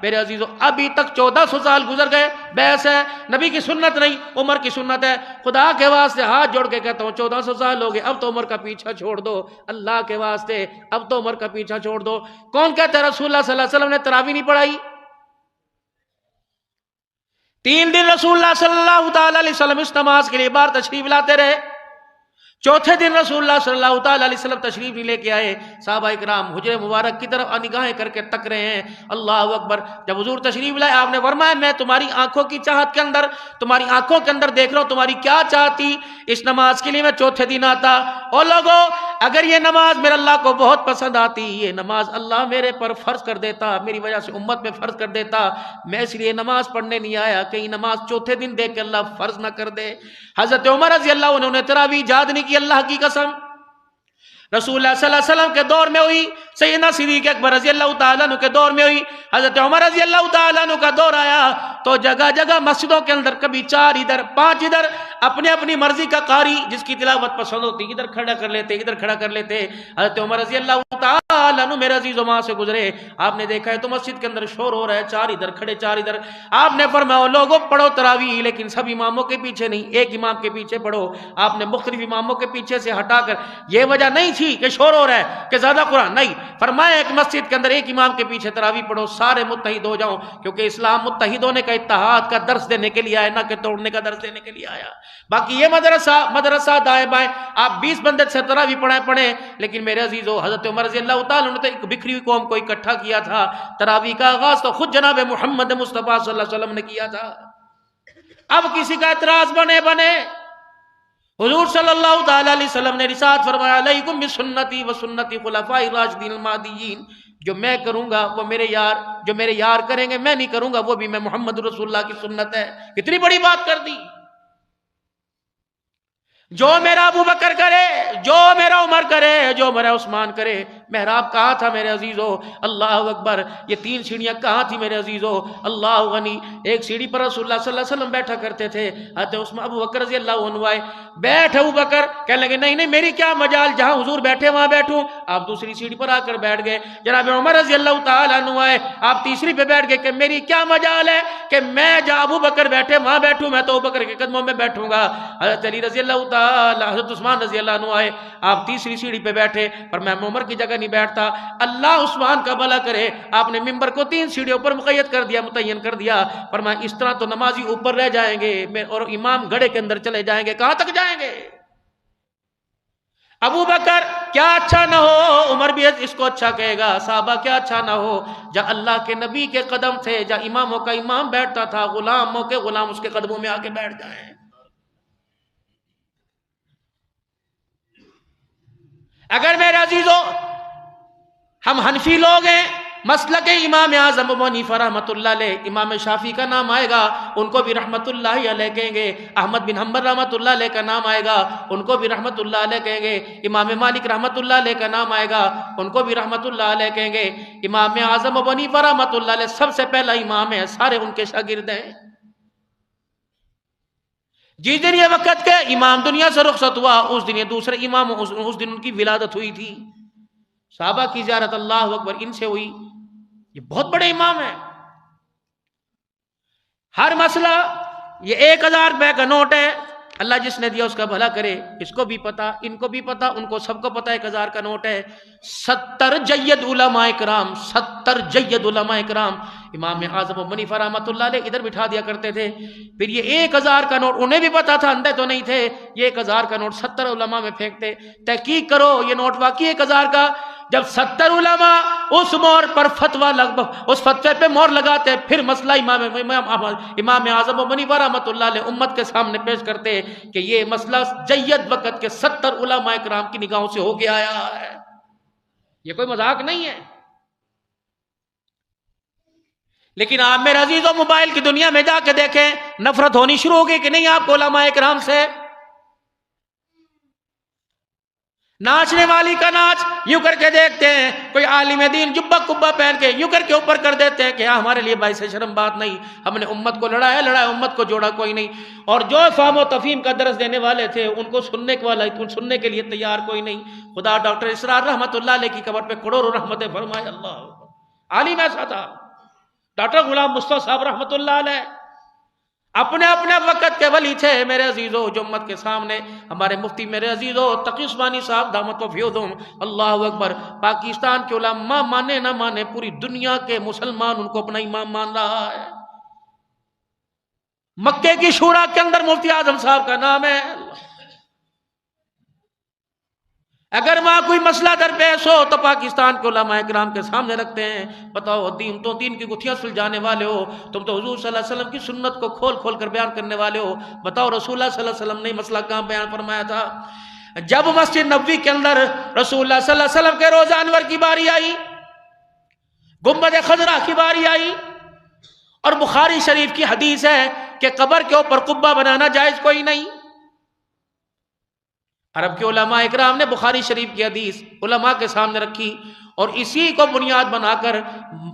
میرے عزیزو ابھی تک 1400 سال گزر گئے، بحث ہے، نبی کی سنت نہیں عمر کی سنت ہے۔ خدا کے واسطے ہاتھ جوڑ کے کہتا ہوں 1400 سال ہو گئے، اب تو عمر کا پیچھا چھوڑ دو، اللہ کے واسطے اب تو عمر کا پیچھا چھوڑ دو۔ کون کہتا ہے رسول اللہ صلی اللہ علیہ وسلم نے تراویح نہیں پڑھائی؟ 3 دن رسول اللہ صلی اللہ تعالی علیہ وسلم اس نماز کے لیے بار تشریف لاتے رہے، چوتھے دن رسول اللہ صلی اللہ تعالی علیہ وسلم تشریف نہیں لے کے آئے، صحابہ اکرام حجرے مبارک کی طرف نگاہیں کر کے تک رہے ہیں، اللہ اکبر۔ جب حضور تشریف لائے آپ نے فرمایا میں تمہاری آنکھوں کی چاہت کے اندر، تمہاری آنکھوں کے اندر دیکھ رہا ہوں تمہاری کیا چاہتی، اس نماز کے لیے میں چوتھے دن آتا۔ اور لوگوں اگر یہ نماز میرے اللہ کو بہت پسند آتی، یہ نماز اللہ میرے پر فرض کر دیتا، میری وجہ سے امت میں فرض کر دیتا، میں اس لیے نماز پڑھنے نہیں آیا کہیں نماز چوتھے دن دیکھ کے اللہ فرض نہ کر دے۔ حضرت عمر رضی اللہ عنہ نے تراویح یاد نہیں کی، اللہ کی قسم رسول اللہ صلی اللہ علیہ وسلم کے دور میں ہوئی، سیدنا صدیق اکبر رضی اللہ تعالیٰ عنہ کے دور میں ہوئی، حضرت عمر رضی اللہ تعالیٰ عنہ کا دور آیا تو جگہ جگہ مسجدوں کے اندر کبھی 4 ادھر 5 ادھر اپنے اپنی مرضی کا قاری جس کی تلاوت پسند ہوتی ادھر کھڑا کر لیتے، ادھر کھڑا کر لیتے۔ حضرت عمر رضی اللہ تعالیٰ عنہ میرے عزیز وہاں سے گزرے، آپ نے دیکھا ہے تو مسجد کے اندر شور ہو رہا ہے، 4 ادھر کھڑے 4 ادھر، آپ نے فرمایا لوگوں پڑھو تراویح لیکن سب اماموں کے پیچھے نہیں، ایک امام کے پیچھے پڑھو۔ آپ نے مختلف اماموں کے پیچھے سے ہٹا کر، یہ وجہ نہیں تھی کہ شور ہو رہا ہے کہ زیادہ قرآن نہیں، فرمایا ایک مسجد کے اندر ایک امام کے پیچھے تراویح پڑھو، سارے متحد ہو جاؤ، کیونکہ اسلام متحد ہونے کا اتحاد کا درس دینے کے لیے آیا، نہ کہ توڑنے کا درس دینے کے لیے آیا۔ باقی یہ مدرسہ دائیں بائیں آپ 20 بندے سے تراویح پڑھیں، لیکن میرے عزیزو حضرت عمر رضی اللہ تعالیٰ نے تو ایک بکھری ہوئی قوم کو اکٹھا کیا تھا، تراویح کا آغاز تو خود جناب محمد مصطفیٰ صلی اللہ علیہ وسلم نے کیا تھا۔ اب کسی کا اعتراض بنے حضور صلی اللہ تعالیٰ علیہ وسلم نے ارشاد فرمایا علیکم بسنتی و سنتی خلفاء الراشدین المہدیین، جو میں کروں گا وہ میرے یار، جو میرے یار کریں گے میں نہیں کروں گا وہ بھی میں محمد رسول اللہ کی سنت ہے۔ کتنی بڑی بات کر دی، جو میرا ابو بکر کرے، جو میرا عمر کرے، جو میرا عثمان کرے۔ محراب کہاں تھا میرے عزیزو؟ اللہ اکبر، یہ 3 سیڑھیاں کہاں تھی میرے عزیزو؟ اللہ غنی، ایک سیڑھی پر رسول اللہ صلی اللہ علیہ وسلم بیٹھا کرتے تھے، حضرت عثمان ابو بکر رضی اللہ عنہ آئے، بیٹھ ابو بکر، کہنے لگے نہیں میری کیا مجال، جہاں حضور بیٹھے وہاں بیٹھوں، آپ دوسری سیڑھی پر آ کر بیٹھ گئے۔ جناب عمر رضی اللہ تعالیٰ عنہ آئے، آپ تیسری پہ بیٹھ گئے کہ میری کیا مجال ہے کہ میں جہاں ابو بکر بیٹھے وہاں بیٹھوں، میں تو ابو بکر کے قدموں میں بیٹھوں گا۔ حضرت علی رضی اللہ تعالیٰ، حضرت عثمان رضی اللہ عنہ آئے، آپ تیسری سیڑھی پہ بیٹھے، پر میں عمر کی جگہ نہیں بیٹھتا، اللہ عثمان کا بھلا کرے، آپ نے ممبر کو 3 سیڑھیوں پر مقید کر دیا، متعین کر دیا، فرمایا اس طرح تو نمازی اوپر رہ جائیں گے اور امام گڑھے کے اندر چلے جائیں گے، کہاں تک جائیں گے؟ ابو بکر کیا اچھا نہ ہو، عمر بھی اس کو اچھا کہے گا، صحابہ کیا اچھا نہ ہو، جہاں اللہ کے نبی کے قدم تھے، جہاں اماموں کا امام بیٹھتا تھا، غلاموں کے غلام اس کے قدموں میں آ کے بیٹھ جائیں۔ اگر میرے عزیزو ہم حنفی لوگ ہیں، مسلک امام اعظم ابو حنیفہ رحمۃ اللہ علیہ، امام شافعی کا نام آئے گا ان کو بھی رحمۃ اللہ علیہ کہیں گے، احمد بن حنبل رحمۃ اللہ علیہ کا نام آئے گا ان کو بھی رحمۃ اللہ علیہ کہیں گے، امام مالک رحمۃ اللہ علیہ کا نام آئے گا ان کو بھی رحمۃ اللہ علیہ کہیں گے، امام اعظم ابو حنیفہ رحمۃ اللہ علیہ سب سے پہلا امام ہے، سارے ان کے شاگرد ہیں۔ جس دن یہ وقت کے امام دنیا سے رخصت ہوا اس دن یہ دوسرے امام، اس دن ان کی ولادت ہوئی تھی، صحابہ کی زیارت اللہ اکبر ان سے ہوئی، یہ بہت بڑے امام ہیں۔ ہر مسئلہ، یہ 1000 روپے کا نوٹ ہے، اللہ جس نے دیا اس کا بھلا کرے، اس کو بھی پتا، ان کو بھی پتا، ان کو سب کو پتا 1000 کا نوٹ ہے۔ 70 جید علماء کرام، 70 جید علماء کرام امام اعظم ابو حنیفہ رحمۃ اللہ علیہ ادھر بٹھا دیا کرتے تھے۔ پھر یہ 1000 کا نوٹ انہیں بھی پتا تھا، اندھے تو نہیں تھے، یہ 1000 کا نوٹ 70 علماء میں پھینکتے۔ تحقیق کرو یہ نوٹ واقعی 1000 کا؟ جب 70 علماء اس مور پر فتویٰ اس فتوے پہ مور لگاتے، پھر مسئلہ امام اعظم ابو حنیفہ رحمۃ اللہ علیہ امت کے سامنے پیش کرتے کہ یہ مسئلہ جید وقت کے 70 علماء کرام کی نگاہوں سے ہو کے آیا ہے، یہ کوئی مذاق نہیں ہے۔ لیکن آپ میرے عزیزوں موبائل کی دنیا میں جا کے دیکھیں، نفرت ہونی شروع ہوگی کہ نہیں آپ کو علماء کرام سے؟ ناچنے والی کا ناچ یوں کر کے دیکھتے ہیں، کوئی عالم دین جبہ کبہ پہن کے یوں کر کے اوپر کر دیتے ہیں کہ ہمارے لیے باعث شرم بات نہیں، ہم نے امت کو لڑایا امت کو جوڑا کوئی نہیں، اور جو فہم و تفہیم کا درس دینے والے تھے ان کو سننے کے لیے تیار کوئی نہیں۔ خدا ڈاکٹر اسرار رحمۃ اللہ علیہ کی قبر پہ کروڑوں رحمتیں فرمائے، اللہ عالم ایسا تھا، ڈاکٹر غلام مصطفیٰ صاحب رحمۃ اللہ علیہ اپنے اپنے وقت کے ولی تھے میرے عزیزو، جو امت کے سامنے ہمارے مفتی میرے عزیزو تقی عثمانی صاحب دامت و فیضہم، اللہ اکبر، پاکستان کے علماء مانے نہ مانے پوری دنیا کے مسلمان ان کو اپنا امام مان رہا ہے۔ مکے کی شورا کے اندر مفتی اعظم صاحب کا نام ہے۔ اگر وہاں کوئی مسئلہ درپیش ہو تو پاکستان کے علماء کرام کے سامنے رکھتے ہیں۔ بتاؤ دین کی گتھیاں سلجھانے والے ہو تم، تو حضور صلی اللہ علیہ وسلم کی سنت کو کھول کھول کر بیان کرنے والے ہو۔ بتاؤ رسول اللہ صلی اللہ علیہ وسلم نے مسئلہ کہاں بیان فرمایا تھا؟ جب مسجد نبوی کے اندر رسول اللہ صلی اللہ علیہ وسلم کے روضہ انور کی باری آئی، گنبد خضرا کی باری آئی، اور بخاری شریف کی حدیث ہے کہ قبر کے اوپر قبہ بنانا جائز کوئی نہیں۔ عرب کے علماء اکرام نے بخاری شریف کی حدیث علماء کے سامنے رکھی، اور اسی کو بنیاد بنا کر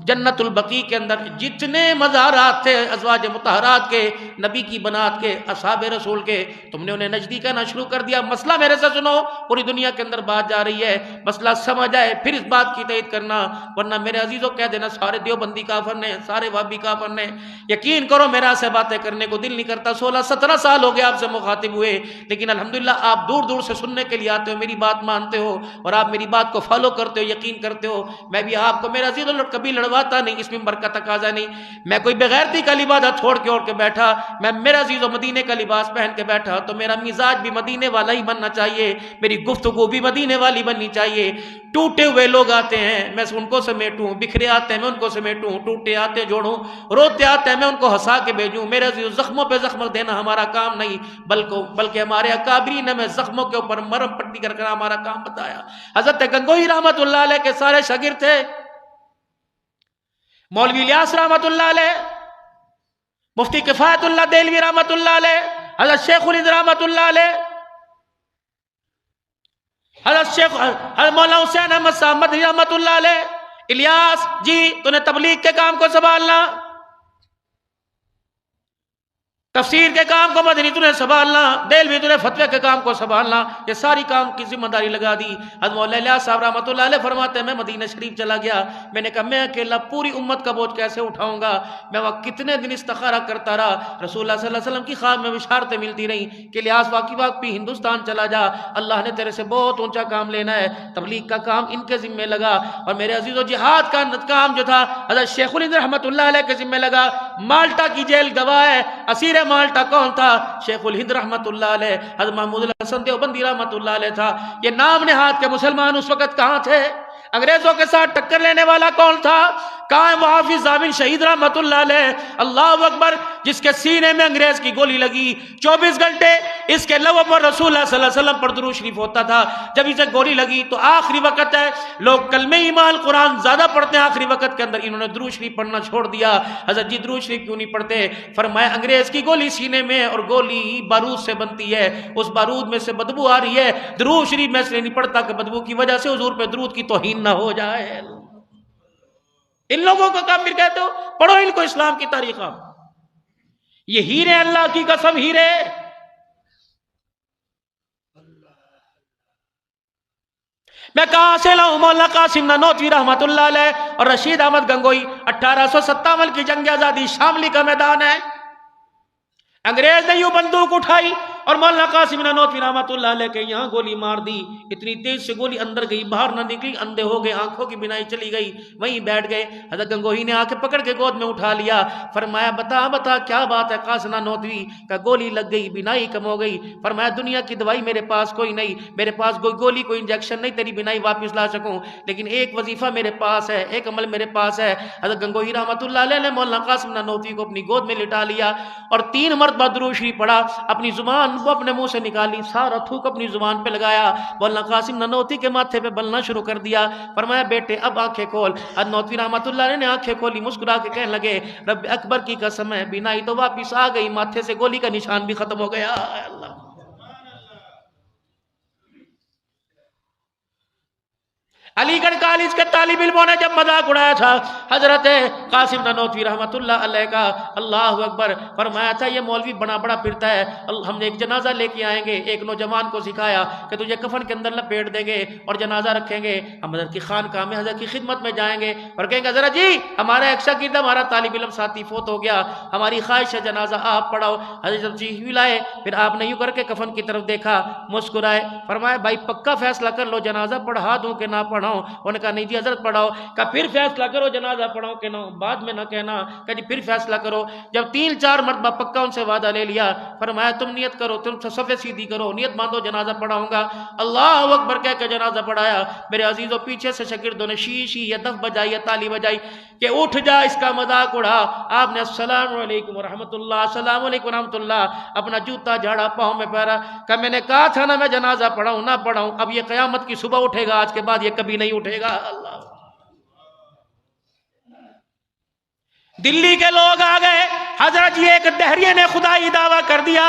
جنت البقیع کے اندر جتنے مزارات تھے ازواج مطہرات کے، نبی کی بنات کے، اصحاب رسول کے، تم نے انہیں نجدی کہنا شروع کر دیا۔ مسئلہ میرے سے سنو، پوری دنیا کے اندر بات جا رہی ہے، مسئلہ سمجھ آئے پھر اس بات کی تائید کرنا، ورنہ میرے عزیزوں کہہ دینا سارے دیوبندی کافر نے، سارے وہابی کافر نے۔ یقین کرو میرا سے باتیں کرنے کو دل نہیں کرتا، 16-17 سال ہو گئے آپ سے مخاطب ہوئے، لیکن الحمدللہ آپ دور دور سے سننے کے لیے آتے ہو، میری بات مانتے ہو، اور آپ میری بات کو فالو کرتے ہو، یقین کرتے ہو۔ میں بھی آپ کو میرا عزیزوں کبھی لڑواتا نہیں، اس ممبر کا تقاضا نہیں، میں کوئی بغیرتی کا لبادہ چھوڑ کے اوڑھ کے بیٹھا، میں میرا عزیزوں مدینے کا لباس پہن کے بیٹھا تو میرا مزاج بھی مدینے والا ہی بننا چاہیے، میری گفتگو بھی مدینے والی بننی چاہیے۔ ٹوٹے ہوئے لوگ آتے ہیں میں ان کو سمیٹوں، بکھرے آتے ہیں میں ان کو سمیٹوں، ٹوٹے آتے جوڑوں، روتے آتے ہیں میں ان کو ہنسا کے بھیجوں۔ میرے عزیزوں زخموں پہ زخم دینا ہمارا کام نہیں، بلکہ ہمارے اکابرین نے ہمیں زخموں کے اوپر مرہم پٹی کر ہمارا کام بتایا۔ حضرت گنگوہی رحمت اللہ علیہ کے سارے شاگرد تھے، مولوی الیاس رحمت اللہ علیہ، مفتی کفایت اللہ دہلوی رحمت اللہ علیہ، حضرت شیخ الہند رحمت اللہ علیہ، حضرت مولانا حسین احمد صاحب مدنی رحمت اللہ علیہ۔ الیاس جی تو نے تبلیغ کے کام کو سنبھالنا، تفسیر کے کام کو مدنی تو نے سنبھالنا، دہلوی تو نے فتوے کے کام کو سنبھالنا، یہ ساری کام کی ذمہ داری لگا دی۔ حضرت مولانا الیاس صاحب رحمۃ اللہ علیہ فرماتے ہیں میں مدینہ شریف چلا گیا، میں نے کہا میں اکیلا پوری امت کا بوجھ کیسے اٹھاؤں گا، میں وہاں کتنے دن استخارہ کرتا رہا۔ رسول اللہ صلی اللہ علیہ وسلم کی خواب میں بشارتیں ملتی رہیں کہ الیاس واقعی ہندوستان چلا جا، اللہ نے تیرے سے بہت اونچا کام لینا ہے۔ تبلیغ کا کام ان کے ذمہ لگا، اور میرے عزیزو جہاد کا کام جو تھا حضرت شیخ الہند رحمۃ اللہ علیہ کے ذمہ لگا۔ مالٹا کی جیل گواہ ہے، اسیر مالٹا کون تھا؟ شیخ الہند رحمت اللہ علیہ، حضرت محمود الحسن دیوبندی رحمت اللہ علیہ تھا۔ یہ نام نہاد کے مسلمان اس وقت کہاں تھے؟ انگریزوں کے ساتھ ٹکر لینے والا کون تھا؟ کہاں ہے محافظ ضامن شہید رحمت اللہ علیہ؟ اللہ اکبر، جس کے سینے میں انگریز کی گولی لگی 24 گھنٹے اس کے لبوں پر رسول اللہ صلی اللہ علیہ وسلم پر درود شریف ہوتا تھا۔ جب اسے گولی لگی تو آخری وقت ہے، لوگ کلمہ ایمان قرآن زیادہ پڑھتے ہیں، آخری وقت کے اندر انہوں نے درود شریف پڑھنا چھوڑ دیا۔ حضرت جی درود شریف کیوں نہیں پڑھتے؟ فرمایا انگریز کی گولی سینے میں، اور گولی بارود سے بنتی ہے، اس بارود میں سے بدبو آ رہی ہے، درود شریف میں اس لیے نہیں پڑھتا کہ بدبو کی وجہ سے حضور پہ درود کی توہین نہ ہو جائے۔ ان لوگوں کو کافر کہتے ہو؟ پڑھو ان کو اسلام کی تاریخ۔ یہ ہیرے، اللہ کی قسم ہیرے۔ میں کہاں سے لاؤں؟ مولانا قاسم نانوتوی رحمت اللہ علیہ اور رشید احمد گنگوئی، 1857 کی جنگ آزادی شاملی کا میدان ہے، انگریز نے یوں بندوق اٹھائی اور مولانا قاسم نانوتوی رحمت اللہ علیہ کے یہاں گولی مار دی، اتنی تیز سے گولی اندر گئی، باہر نہ نکلی، اندھے ہو گئے، آنکھوں کی بینائی چلی گئی، وہیں بیٹھ گئے۔ حضرت گنگوہی نے آ کے پکڑ کے گود میں اٹھا لیا، فرمایا بتا کیا بات ہے قاسم نانوتوی؟ کا گولی لگ گئی، بینائی کم ہو گئی۔ فرمایا دنیا کی دوائی میرے پاس کوئی نہیں، میرے پاس کوئی گولی، کوئی انجیکشن نہیں تیری بینائی واپس لا سکوں، لیکن ایک وظیفہ میرے پاس ہے، ایک عمل میرے پاس ہے۔ حضرت گنگوہی رحمت اللہ علیہ نے مولانا قاسم نانوتوی کو اپنی گود میں لٹا لیا اور 3 مرتبہ درود شریف پڑھا، اپنی زبان کو اپنے منہ سے نکالی، سارا تھوک اپنی زبان پہ لگایا، مولانا قاسم نانوتوی کے ماتھے پہ بلنا شروع کر دیا۔ فرمایا بیٹے اب آنکھیں کھول۔ حضرت نانوتوی رحمت اللہ علیہ نے آنکھیں کھولی، مسکرا کے کہنے لگے رب اکبر کی قسم ہے، بینائی تو واپس آ گئی، ماتھے سے گولی کا نشان بھی ختم ہو گیا۔ علی گڑھ کالج کے طالب علموں نے جب مذاق اڑایا تھا حضرت قاسم نانوتوی رحمۃ اللہ علیہ کا، اللہ اکبر، فرمایا تھا یہ مولوی بڑا پھرتا ہے، ہم نے ایک جنازہ لے کے آئیں گے، ایک نوجوان کو سکھایا کہ تجھے کفن کے اندر لپیٹ دیں گے اور جنازہ رکھیں گے، ہم حضرت کی خانقاہ میں حضرت کی خدمت میں جائیں گے اور کہیں گے حضرت جی ہمارا ایک شاگرد ہمارا طالب علم ساتھی فوت ہو گیا، ہماری خواہش ہے جنازہ آپ پڑھاؤ۔ حضرت جب چیخ لائے، پھر آپ نے یوں کر کے کفن کی طرف دیکھا، مسکرائے، فرمایا بھائی پکا فیصلہ کر لو جنازہ پڑھا دوں کہ نہ پڑھاؤں؟ انہوں نے کہا نہیں جی حضرت پڑھاؤ۔ کہا پھر فیصلہ کرو جنازہ پڑھاؤ کہ نہ، بعد میں نہ کہنا۔ کہا جی پھر فیصلہ کرو۔ جب 3-4 مرتبہ پکا ان سے وعدہ لے لیا، فرمایا تم نیت کرو، تم صفے سیدھی کرو، نیت باندھو جنازہ پڑھاؤں گا۔ اللہ اکبر کہہ کے جنازہ پڑھایا۔ میرے عزیزوں پیچھے سے شاگردوں نے شیشی یا دف بجائی یا تالی بجائی کہ اٹھ جا، اس کا مذاق اڑا۔ آپ نے السلام علیکم ورحمۃ اللہ، السلام علیکم ورحمۃ اللہ، اپنا جوتا جھاڑا، پاؤں میں پہرا، کہ میں نے کہا تھا نا میں جنازہ پڑھاؤں نہ پڑھاؤں، اب یہ قیامت کی صبح اٹھے گا، آج کے بعد یہ کبھی نہیں اٹھے گا۔ اللہ، دلی کے لوگ آ گئے، حضرت یہ ایک دہریے نے خدائی دعویٰ کر دیا۔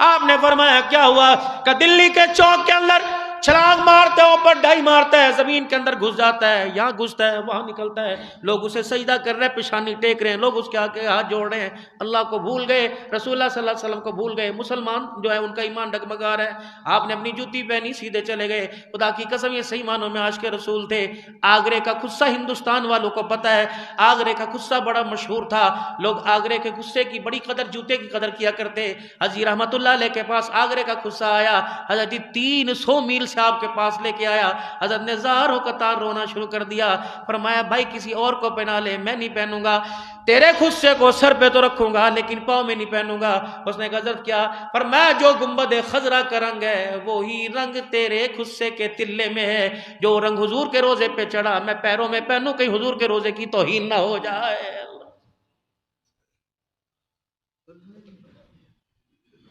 آپ نے فرمایا کیا ہوا؟ کہ دلی کے چوک کے اندر چھلانگ مارتا ہے، اوپر ڈائی مارتا ہے، زمین کے اندر گھس جاتا ہے، یہاں گھستا ہے وہاں نکلتا ہے، لوگ اسے سجدہ کر رہے ہیں، پیشانی ٹیک رہے ہیں، لوگ اس کے آگے ہاتھ جوڑ رہے ہیں، اللہ کو بھول گئے، رسول اللہ صلی اللہ علیہ وسلم کو بھول گئے، مسلمان جو ہے ان کا ایمان ڈگمگا رہا ہے۔ آپ نے اپنی جوتی پہنی، سیدھے چلے گئے۔ خدا کی قسم یہ صحیح معنوں میں عاشق رسول تھے۔ آگرے کا غصہ ہندوستان والوں کو پتہ ہے، آگرے کا غصہ بڑا مشہور تھا، لوگ آگرے کے غصے کی بڑی قدر، جوتے کی قدر کیا کرتے۔ حضرت رحمت اللہ علیہ کے پاس آگرے کا غصہ آیا، حضرت 300 میل سے آپ کے پاس لے کے آیا، حضرت نے ظاہر ہو قطار رونا شروع کر دیا، فرمایا بھائی کسی اور کو پہنا لے، میں نہیں پہنوں گا، تیرے غصے کو سر پہ تو رکھوں گا لیکن پاؤں میں نہیں پہنوں گا۔ اس نے کہا حضرت کیا؟ فرمایا جو گنبد خضرا کا رنگ ہے وہی رنگ تیرے غصے کے تلے میں ہے، جو رنگ حضور کے روزے پہ چڑھا میں پیروں میں پہنوں، کہیں حضور کے روزے کی توہین نہ ہو جائے۔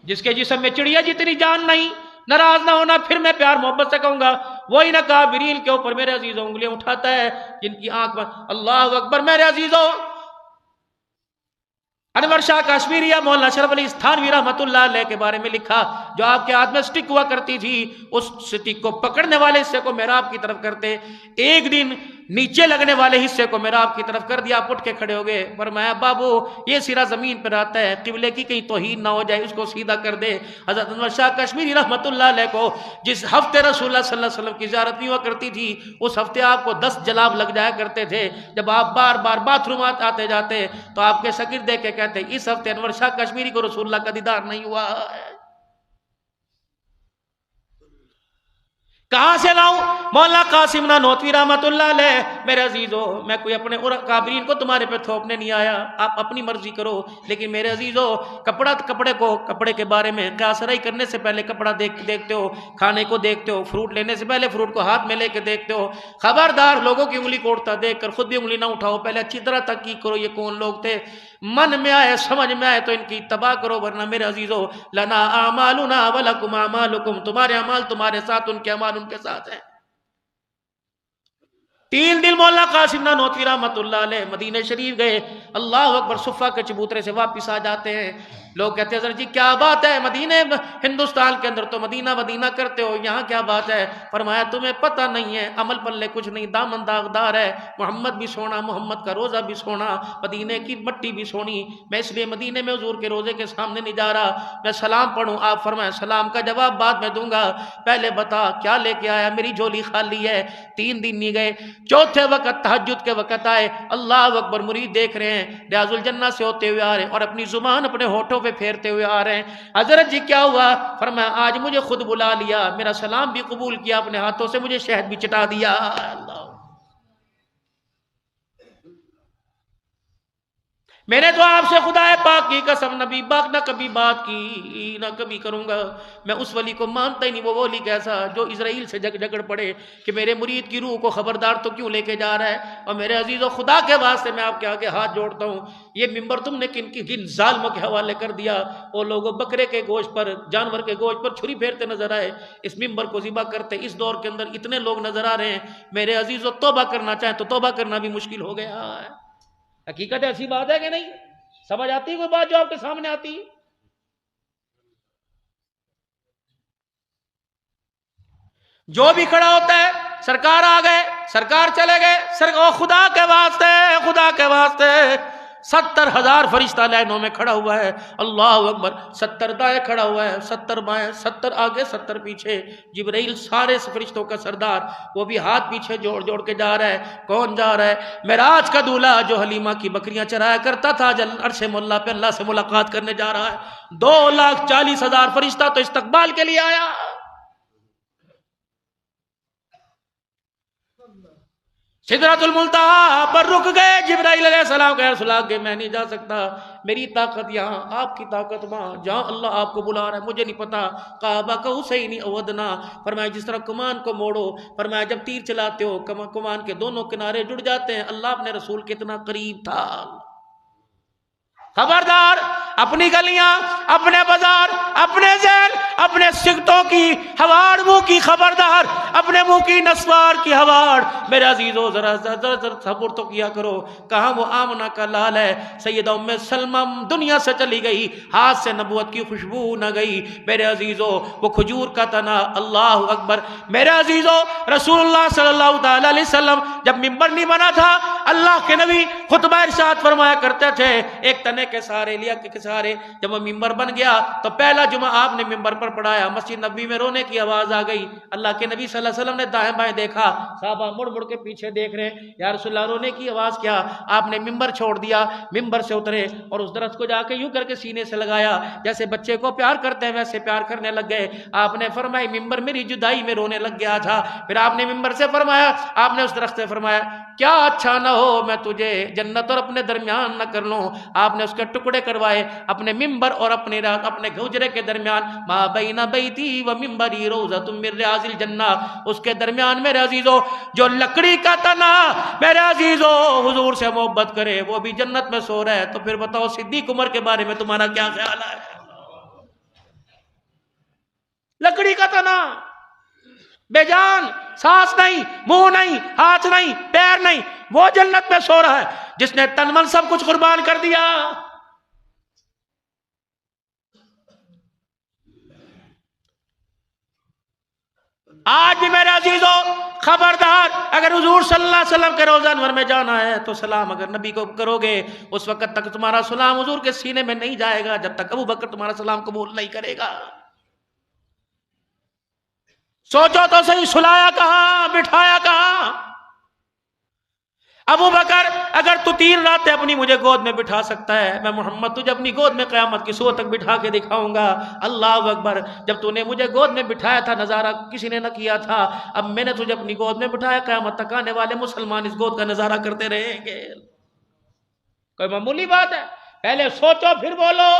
جس کے جسم میں چڑیا جتنی جان نہیں، ناراض نہ ہونا، پھر میں پیار محبت سے کہوں گا، وہی نہ کابرین کے اوپر میرے عزیزوں انگلیاں اٹھاتا ہے جن کی آنکھ میں، اللہ اکبر۔ میرے عزیزوں انور شاہ کشمیری یا مولانا اشرف علی تھانوی رحمۃ اللہ علیہ کے بارے میں لکھا، جو آپ کے ہاتھ میں سٹک ہوا کرتی تھی، اس سٹک کو پکڑنے والے حصے کو محراب کی طرف کرتے، ایک دن نیچے لگنے والے حصے کو محراب کی طرف کر دیا، آپ اٹھ کے کھڑے ہو گئے، فرمایا بابو یہ سرا زمین پر آتا ہے، قبلے کی کہیں توہین نہ ہو جائے، اس کو سیدھا کر دے۔ حضرت انور شاہ کشمیری رحمۃ اللہ علیہ کو جس ہفتے رسول اللہ صلی اللہ علیہ وسلم کی زیارت نہیں ہوا کرتی تھی، اس ہفتے آپ کو 10 جلاب لگ جایا کرتے تھے۔ جب آپ بار بار باتھ روم آتے جاتے تو آپ کے شاگرد دیکھ کے کہتے اس ہفتے انور شاہ کشمیری کو رسول اللہ کا دیدار نہیں ہوا ہے۔ کہاں سے لاؤں؟ مولانا قاسم نانوتوی رحمۃ اللہ علیہ۔ میرے عزیزوں میں کوئی اپنے کابرین کو تمہارے پہ تھوپنے نہیں آیا، آپ اپنی مرضی کرو، لیکن میرے عزیزوں کپڑے کے بارے میں قیاس رائی کرنے سے پہلے کپڑا دیکھتے ہو، کھانے کو دیکھتے ہو، فروٹ لینے سے پہلے فروٹ کو ہاتھ میں لے کے دیکھتے ہو۔ خبردار لوگوں کی انگلی کو اٹھتا دیکھ کر خود بھی انگلی نہ اٹھاؤ، پہلے اچھی طرح تحقیق کرو یہ کون لوگ تھے، من میں آئے سمجھ میں آئے تو ان کی اتباع کرو، ورنہ میرے عزیزوں لنا اعمالنا ولکم اعمالکم، تمہارے اعمال تمہارے ساتھ، ان کے اعمال ان کے ساتھ ہیں۔ 3 دن مولانا قاسم نانوتوی رحمۃ اللہ علیہ مدینہ شریف گئے، اللہ اکبر، صفہ کے چبوترے سے واپس آ جاتے ہیں، لوگ کہتے ہیں حضرت جی کیا بات ہے، مدینہ ہندوستان کے اندر تو مدینہ مدینہ کرتے ہو، یہاں کیا بات ہے؟ فرمایا تمہیں پتہ نہیں ہے، عمل پلے کچھ نہیں، دامن داغدار ہے، محمد بھی سونا، محمد کا روزہ بھی سونا، مدینہ کی مٹی بھی سونی، میں اس لیے مدینہ میں حضور کے روزے کے سامنے نہیں جا رہا، میں سلام پڑھوں، آپ فرمایا سلام کا جواب بعد میں دوں گا، پہلے بتا کیا لے کے آیا، میری جھولی خالی ہے۔ 3 دن نہیں گئے، چوتھے وقت تہجد کے وقت آئے، اللہ اکبر، مرید دیکھ رہے ہیں ریاض الجنہ سے ہوتے ہوئے آ رہے ہیں اور اپنی زبان اپنے ہونٹوں پہ پھیرتے ہوئے آ رہے ہیں۔ حضرت جی کیا ہوا؟ فرمایا آج مجھے خود بلا لیا، میرا سلام بھی قبول کیا، اپنے ہاتھوں سے مجھے شہد بھی چٹا دیا۔ اللہ، میں نے تو آپ سے خدا پاک کی قسم نبی پاک نہ کبھی بات کی نہ کبھی کروں گا، میں اس ولی کو مانتا ہی نہیں، وہ ولی کیسا جو اسرائیل سے جھگڑ پڑے کہ میرے مرید کی روح کو خبردار تو کیوں لے کے جا رہا ہے۔ اور میرے عزیزوں خدا کے واسطے میں آپ کے آگے ہاتھ جوڑتا ہوں، یہ ممبر تم نے کن ظالموں کے حوالے کر دیا؟ وہ لوگوں بکرے کے گوشت پر، جانور کے گوشت پر چھری پھیرتے نظر آئے، اس ممبر کو ذبح کرتے، اس دور کے اندر اتنے لوگ نظر آ رہے ہیں، میرے عزیزوں توبہ کرنا چاہیں تو توبہ کرنا بھی مشکل ہو گیا ہے۔ حقیقت ایسی بات ہے کہ نہیں؟ سمجھ آتی ہے کوئی بات جو آپ کے سامنے آتی ہے؟ جو بھی کھڑا ہوتا ہے سرکار آ گئے، سرکار چلے گئے، سرکار خدا کے واسطے، خدا کے واسطے 70,000 فرشتہ لائنوں میں کھڑا ہوا ہے، اللہ اکبر، 70 دائیں کھڑا ہوا ہے، 70 بائیں، 70 آگے 70 پیچھے، جبرائیل سارے فرشتوں کا سردار، وہ بھی ہاتھ پیچھے جوڑ جوڑ کے جا رہا ہے۔ کون جا رہا ہے؟ معراج کا دولہا جو حلیمہ کی بکریاں چرایا کرتا تھا، عرش مولا پہ اللہ سے ملاقات کرنے جا رہا ہے۔ 2,40,000 فرشتہ تو استقبال کے لیے آیا۔ سدرۃ المنتہا پر رک گئے، جبرائیل علیہ السلام کہ رسول اللہ کہ میں نہیں جا سکتا، میری طاقت یہاں، آپ کی طاقت وہاں، جہاں اللہ آپ کو بلا رہا ہے مجھے نہیں پتا۔ کعبہ کا حسینی اودنا، فرمایا جس طرح کمان کو موڑو، فرمایا جب تیر چلاتے ہو کمان کے دونوں کنارے جڑ جاتے ہیں، اللہ اپنے رسول کے اتنا قریب تھا۔ خبردار، اپنی گلیاں، اپنے بازار، اپنے ذیل، اپنے سکتوں کی ہواڑ منہ کی خبردار، اپنے منہ کی نسوار کی ہواڑ۔ میرے عزیزو ذرا صبر تو کیا کرو۔ کہاں وہ آمنہ کا لال ہے، سیدہ ام سلمہ دنیا سے چلی گئی، ہاتھ سے نبوت کی خوشبو نہ گئی۔ میرے عزیزو وہ کھجور کا تنا، اللہ اکبر۔ میرے عزیزو رسول اللہ صلی اللہ تعالی علیہ وسلم جب ممبر نہیں بنا تھا، اللہ کے نبی خطبہ ارشاد فرمایا کرتے تھے، ایک تنے کے سہارے لیا کے سہارے۔ جب وہ ممبر بن گیا تو پہلا جمعہ آپ نے ممبر پر پڑھایا، مسجد نبی میں رونے کی آواز آ گئی۔ اللہ کے نبی صلی اللہ علیہ وسلم نے دائیں بائیں دیکھا، صحابہ مڑ مڑ کے پیچھے دیکھ رہے ہیں، یا رسول اللہ رونے کی آواز کیا؟ آپ نے ممبر چھوڑ دیا، ممبر سے اترے اور اس درخت کو جا کے یوں کر کے سینے سے لگایا، جیسے بچے کو پیار کرتے ہیں ویسے پیار کرنے لگ گئے۔ آپ نے فرمایا ممبر میری جدائی میں رونے لگ گیا تھا۔ پھر آپ نے ممبر سے فرمایا، آپ نے اس درخت سے فرمایا کیا اچھا نہ ہو میں تجھے جنت اور اپنے درمیان نہ کر لوں۔ آپ نے اس کے ٹکڑے کروائے اپنے ممبر اور اپنے گھجرے کے درمیان، ما بین بیتی و ممبری روضۃ من ریاض الجنہ، اس کے درمیان میرے عزیزو جو لکڑی کا تنا میرے عزیزو حضور سے محبت کرے وہ بھی جنت میں سو رہا ہے۔ تو پھر بتاؤ صدیق عمر کے بارے میں تمہارا کیا خیال ہے؟ لکڑی کا تنا، بے جان، سانس نہیں، منہ نہیں، ہاتھ نہیں، پیر نہیں، وہ جنت میں سو رہا ہے جس نے تن من سب کچھ قربان کر دیا۔ آج بھی میرے عزیزو خبردار، اگر حضور صلی اللہ علیہ وسلم کے روضہ انور میں جانا ہے تو سلام اگر نبی کو کرو گے، اس وقت تک تمہارا سلام حضور کے سینے میں نہیں جائے گا جب تک ابو بکر تمہارا سلام قبول نہیں کرے گا۔ سوچو تو صحیح، سلایا کہاں، بٹھایا کہاں؟ ابو بکر اگر تو 3 راتیں اپنی مجھے گود میں بٹھا سکتا ہے، میں محمد تجھے اپنی گود میں قیامت کی صبح تک بٹھا کے دکھاؤں گا۔ اللہ اکبر، جب تو نے مجھے گود میں بٹھایا تھا نظارہ کسی نے نہ کیا تھا، اب میں نے تجھے اپنی گود میں بٹھایا، قیامت تک آنے والے مسلمان اس گود کا نظارہ کرتے رہیں گے۔ کوئی معمولی بات ہے؟ پہلے سوچو پھر بولو۔